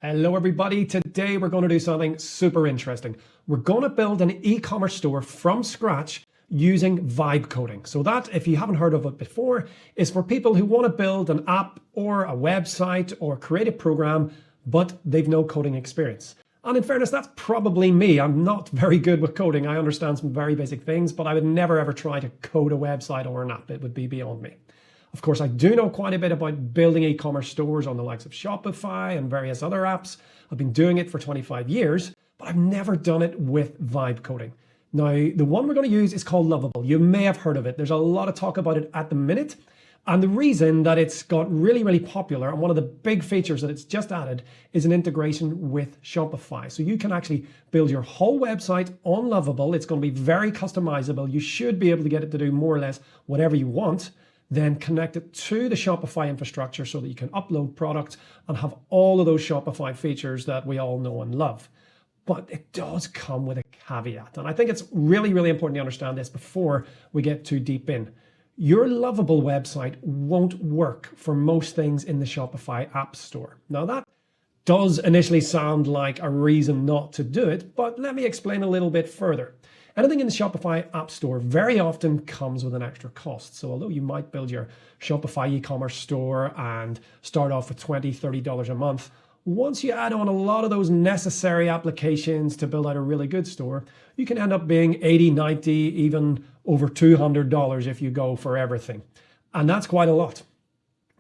Hello everybody, today we're going to do something super interesting. We're going to build an e-commerce store from scratch using vibe coding. So that, if you haven't heard of it before, is for people who want to build an app or a website or create a program, but they've no coding experience. And in fairness, that's probably me. I'm not very good with coding. I understand some very basic things, but I would never ever try to code a website or an app. It would be beyond me. Of course, I do know quite a bit about building e-commerce stores on the likes of Shopify and various other apps. I've been doing it for 25 years, but I've never done it with vibe coding. Now, the one we're going to use is called Lovable. You may have heard of it. There's a lot of talk about it at the minute. And the reason that it's got really, really popular, and one of the big features that it's just added, is an integration with Shopify. So you can actually build your whole website on Lovable. It's going to be very customizable. You should be able to get it to do more or less whatever you want. Then connect it to the Shopify infrastructure so that you can upload products and have all of those Shopify features that we all know and love. But it does come with a caveat. And I think it's really, really important to understand this before we get too deep in. Your Lovable website won't work for most things in the Shopify App Store. Now that does initially sound like a reason not to do it, but let me explain a little bit further. Anything in the Shopify App Store very often comes with an extra cost. So although you might build your Shopify e-commerce store and start off with $20, $30 a month, once you add on a lot of those necessary applications to build out a really good store, you can end up being $80, $90, even over $200 if you go for everything. And that's quite a lot.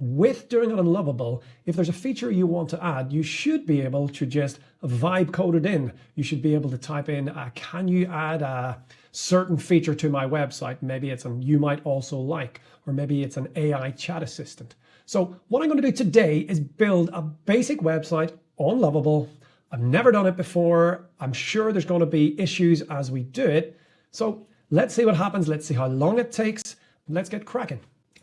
With doing it on Lovable, if there's a feature you want to add, you should be able to just vibe code it in. You should be able to type in, can you add a certain feature to my website? Maybe it's an you might also like, or maybe it's an AI chat assistant. So what I'm going to do today is build a basic website on Lovable. I've never done it before. I'm sure there's going to be issues as we do it. So let's see what happens. Let's see how long it takes. Let's get cracking.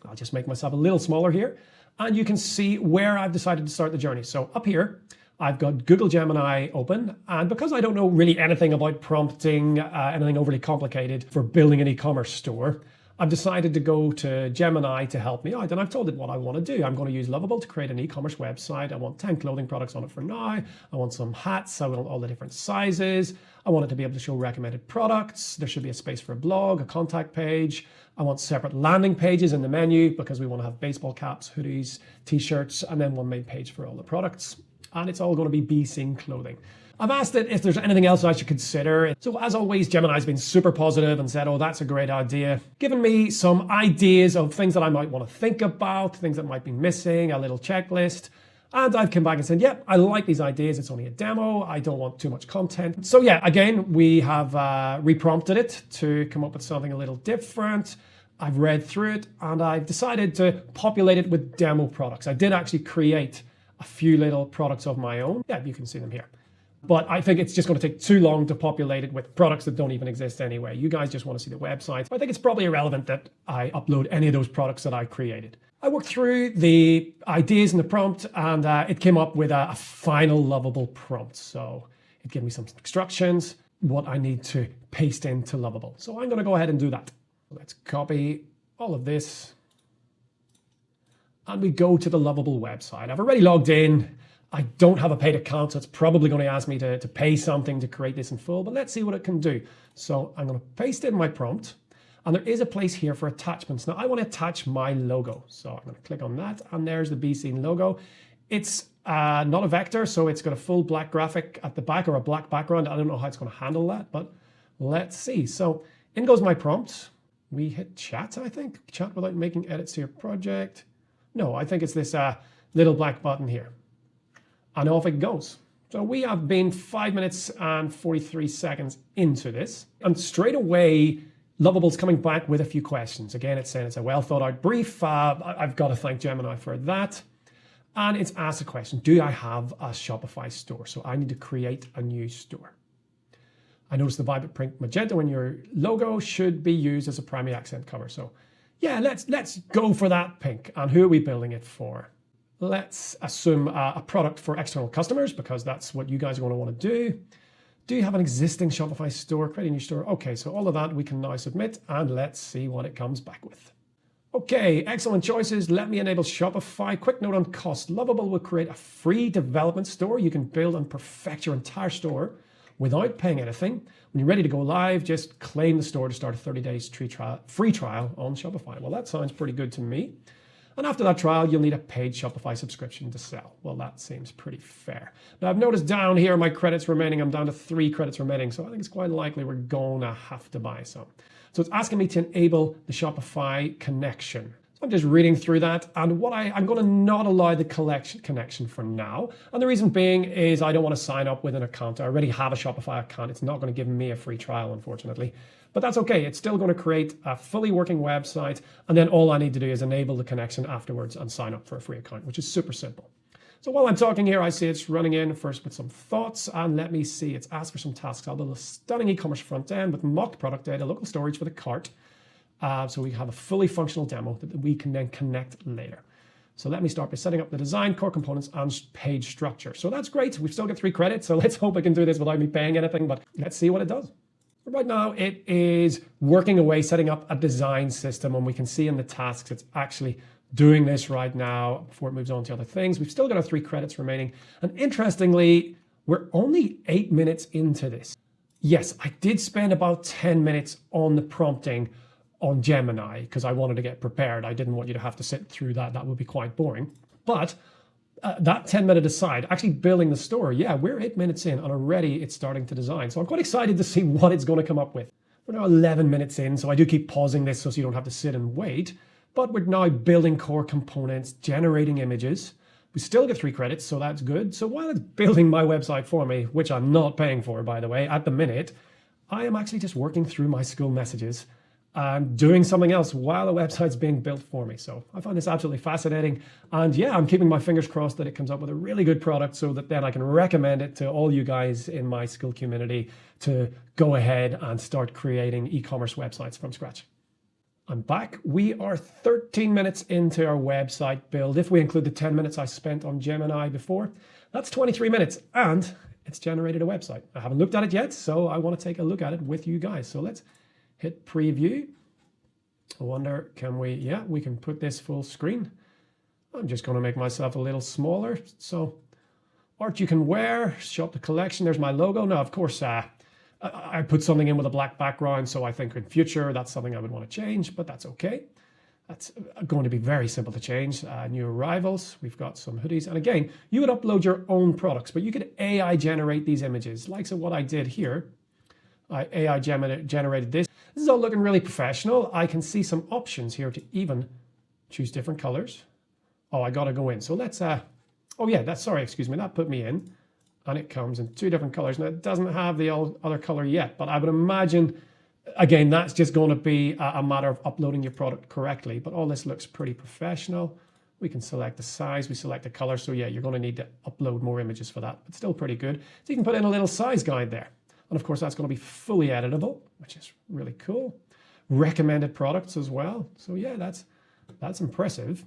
I'll just make myself a little smaller here, and you can see where I've decided to start the journey. So up here, I've got Google Gemini open, and because I don't know really anything about prompting, anything overly complicated for building an e-commerce store, I've decided to go to Gemini to help me out, and I've told it what I want to do. I'm going to use Lovable to create an e-commerce website. I want 10 clothing products on it for now. I want some hats. I want all the different sizes. I want it to be able to show recommended products. There should be a space for a blog, a contact page. I want separate landing pages in the menu because we want to have baseball caps, hoodies, t-shirts, and then one main page for all the products. And it's all going to be seen clothing. I've asked it if there's anything else I should consider. So as always, Gemini's been super positive and said, oh, that's a great idea. Given me some ideas of things that I might want to think about, things that might be missing, a little checklist. And I've come back and said, yeah, I like these ideas. It's only a demo. I don't want too much content. So yeah, again, we have reprompted it to come up with something a little different. I've read through it and I've decided to populate it with demo products. I did actually create a few little products of my own. Yeah, you can see them here. But I think it's just going to take too long to populate it with products that don't even exist anyway. You guys just want to see the website. I think it's probably irrelevant that I upload any of those products that I created. I worked through the ideas in the prompt and it came up with a final Lovable prompt. So it gave me some instructions, what I need to paste into Lovable. So I'm going to go ahead and do that. Let's copy all of this. And we go to the Lovable website. I've already logged in. I don't have a paid account, so it's probably going to ask me to pay something to create this in full, but let's see what it can do. So I'm going to paste in my prompt, and there is a place here for attachments. Now I want to attach my logo. So I'm going to click on that, and there's the BeSeen logo. It's not a vector, so it's got a full black graphic at the back or a black background. I don't know how it's going to handle that, but let's see. So in goes my prompt. We hit chat, I think. Chat without making edits to your project. No, I think it's this little black button here. And off it goes. So we have been 5 minutes and 43 seconds into this. And straight away, Lovable's coming back with a few questions. Again, it's saying it's a well thought out brief. I've got to thank Gemini for that. And it's asked a question, do I have a Shopify store? So I need to create a new store. I noticed the vibrant print magenta in your logo should be used as a primary accent cover. So yeah, let's go for that pink. And who are we building it for? Let's assume a product for external customers because that's what you guys are going to want to do. Do you have an existing Shopify store? Create a new store. Okay, so all of that we can now submit and let's see what it comes back with. Okay, excellent choices. Let me enable Shopify. Quick note on cost. Lovable will create a free development store. You can build and perfect your entire store without paying anything. When you're ready to go live, just claim the store to start a 30 days free trial on Shopify. Well, that sounds pretty good to me. And after that trial, you'll need a paid Shopify subscription to sell. Well, that seems pretty fair. Now, I've noticed down here my credits remaining. I'm down to 3 credits remaining. So I think it's quite likely we're going to have to buy some. So it's asking me to enable the Shopify connection. So I'm just reading through that. And I'm going to not allow the connection for now. And the reason being is I don't want to sign up with an account. I already have a Shopify account. It's not going to give me a free trial, unfortunately. But that's okay. It's still going to create a fully working website. And then all I need to do is enable the connection afterwards and sign up for a free account, which is super simple. So while I'm talking here, I see it's running in first with some thoughts. And let me see, it's asked for some tasks. I'll build a stunning e-commerce front end with mocked product data, local storage for the cart. So we have a fully functional demo that we can then connect later. So let me start by setting up the design, core components, and page structure. So that's great. We've still got 3 credits. So let's hope I can do this without me paying anything. But let's see what it does. Right now, it is working away, setting up a design system, and we can see in the tasks it's actually doing this right now before it moves on to other things. We've still got our 3 credits remaining. And interestingly, we're only 8 minutes into this. Yes, I did spend about 10 minutes on the prompting on Gemini because I wanted to get prepared. I didn't want you to have to sit through that. That would be quite boring. But that 10-minute aside, actually building the store, yeah, we're 8 minutes in and already it's starting to design. So I'm quite excited to see what it's going to come up with. We're now 11 minutes in, so I do keep pausing this so you don't have to sit and wait. But we're now building core components, generating images. We still get 3 credits, so that's good. So while it's building my website for me, which I'm not paying for, by the way, at the minute, I am actually just working through my school messages and doing something else while the website's being built for me. So I find this absolutely fascinating. And yeah, I'm keeping my fingers crossed that it comes up with a really good product so that then I can recommend it to all you guys in my school community to go ahead and start creating e-commerce websites from scratch. I'm back. We are 13 minutes into our website build. If we include the 10 minutes I spent on Gemini before, that's 23 minutes and it's generated a website. I haven't looked at it yet, so I want to take a look at it with you guys. So let's hit preview. I wonder, can we, yeah, we can put this full screen. I'm just going to make myself a little smaller. So art you can wear, shop the collection. There's my logo. Now, of course, I put something in with a black background. So I think in future, that's something I would want to change, but that's okay. That's going to be very simple to change. New arrivals, we've got some hoodies. And again, you would upload your own products, but you could AI generate these images. Like so what I did here, I AI generated this. This is all looking really professional. I can see some options here to even choose different colors. Oh, I got to go in. So let's, oh yeah, excuse me, that put me in. And it comes in 2 different colors. Now it doesn't have the other color yet, but I would imagine, again, that's just going to be a matter of uploading your product correctly. But all this looks pretty professional. We can select the size, we select the color. So yeah, you're going to need to upload more images for that, but still pretty good. So you can put in a little size guide there. And of course, that's going to be fully editable, which is really cool. Recommended products as well. So yeah, that's impressive.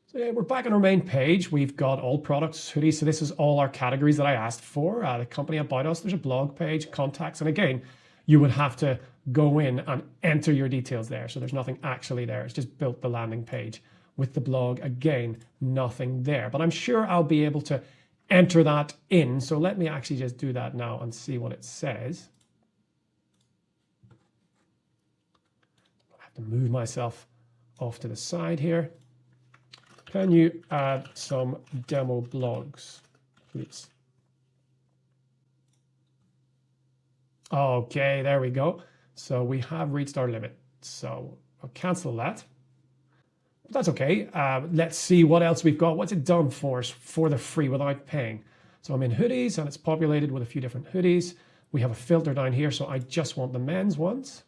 So yeah, we're back on our main page. We've got all products, hoodies. So this is all our categories that I asked for. The company about us, there's a blog page, contacts. And again, you would have to go in and enter your details there. So there's nothing actually there. It's just built the landing page with the blog. Again, nothing there. But I'm sure I'll be able to enter that in. So let me actually just do that now and see what it says. I have to move myself off to the side here. Can you add some demo blogs, please? Okay, there we go. So we have reached our limit. So I'll cancel that. But that's okay. Let's see what else we've got. What's it done for us for the free without paying? So I'm in hoodies and it's populated with a few different hoodies. We have a filter down here, so I just want the men's ones.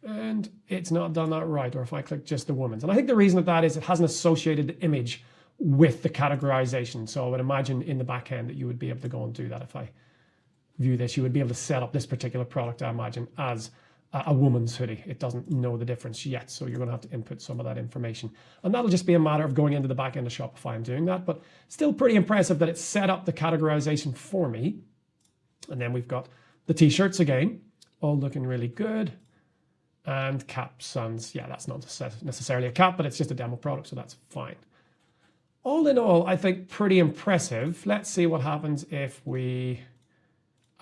And it's not done that right, or if I click just the women's. And I think the reason of that is it hasn't associated the image with the categorization. So I would imagine in the back end that you would be able to go and do that. If I view this, you would be able to set up this particular product, I imagine, as a woman's hoodie. It doesn't know the difference yet, so you're going to have to input some of that information. And that'll just be a matter of going into the back end of Shopify and doing that. But still pretty impressive that it set up the categorization for me. And then we've got the t-shirts again, all looking really good. and caps. And yeah, that's not necessarily a cap, but it's just a demo product, so that's fine. All in all, I think pretty impressive. Let's see what happens if we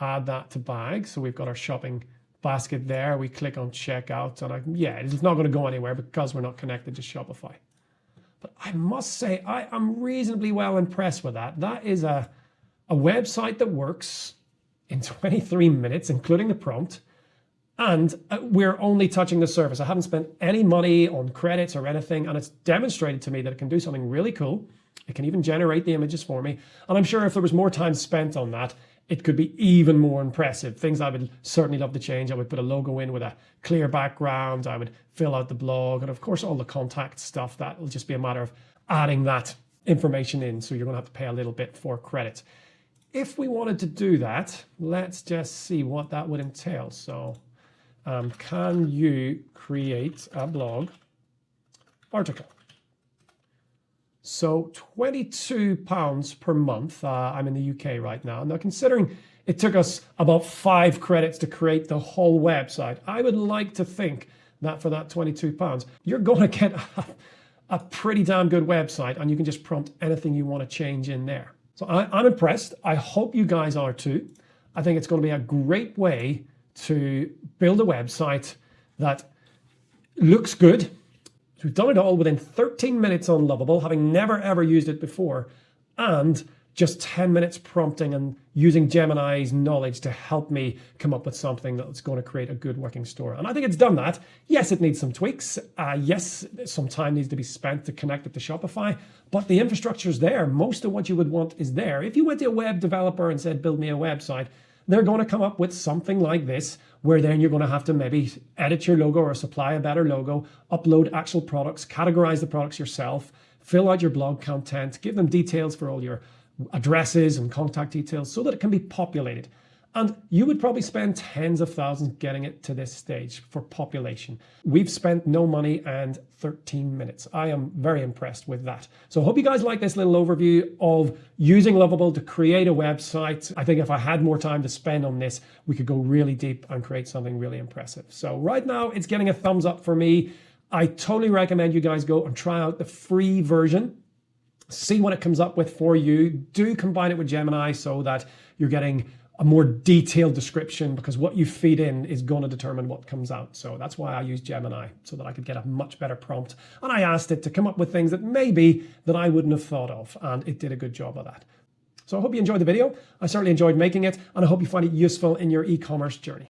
add that to bag. So we've got our shopping basket there. We click on checkout, and yeah, it's not going to go anywhere because we're not connected to Shopify. But I must say, I am reasonably well impressed with that. That is a website that works in 23 minutes, including the prompt. And we're only touching the surface. I haven't spent any money on credits or anything. And it's demonstrated to me that it can do something really cool. It can even generate the images for me. And I'm sure if there was more time spent on that, it could be even more impressive. Things I would certainly love to change. I would put a logo in with a clear background. I would fill out the blog. And of course, all the contact stuff, that will just be a matter of adding that information in. So you're going to have to pay a little bit for credit. If we wanted to do that, let's just see what that would entail. So can you create a blog article? So £22 per month. I'm in the UK right now. Now, considering it took us about 5 credits to create the whole website, I would like to think that for that £22, you're going to get a pretty damn good website, and you can just prompt anything you want to change in there. So I'm impressed. I hope you guys are too. I think it's going to be a great way to build a website that looks good. We've done it all within 13 minutes on Lovable, having never ever used it before, and just 10 minutes prompting and using Gemini's knowledge to help me come up with something that's going to create a good working store. And I think it's done that. Yes, it needs some tweaks. Yes, some time needs to be spent to connect it to Shopify, but the infrastructure's there. Most of what you would want is there. If you went to a web developer and said, build me a website, they're going to come up with something like this, where then you're going to have to maybe edit your logo or supply a better logo, upload actual products, categorize the products yourself, fill out your blog content, give them details for all your addresses and contact details so that it can be populated. And you would probably spend tens of thousands getting it to this stage for population. We've spent no money and 13 minutes. I am very impressed with that. So I hope you guys like this little overview of using Lovable to create a website. I think if I had more time to spend on this, we could go really deep and create something really impressive. So right now it's getting a thumbs up for me. I totally recommend you guys go and try out the free version. See what it comes up with for you. Do combine it with Gemini so that you're getting a more detailed description, because what you feed in is going to determine what comes out. So that's why I use Gemini, so that I could get a much better prompt. And I asked it to come up with things that maybe that I wouldn't have thought of, and it did a good job of that. So I hope you enjoyed the video. I certainly enjoyed making it, and I hope you find it useful in your e-commerce journey.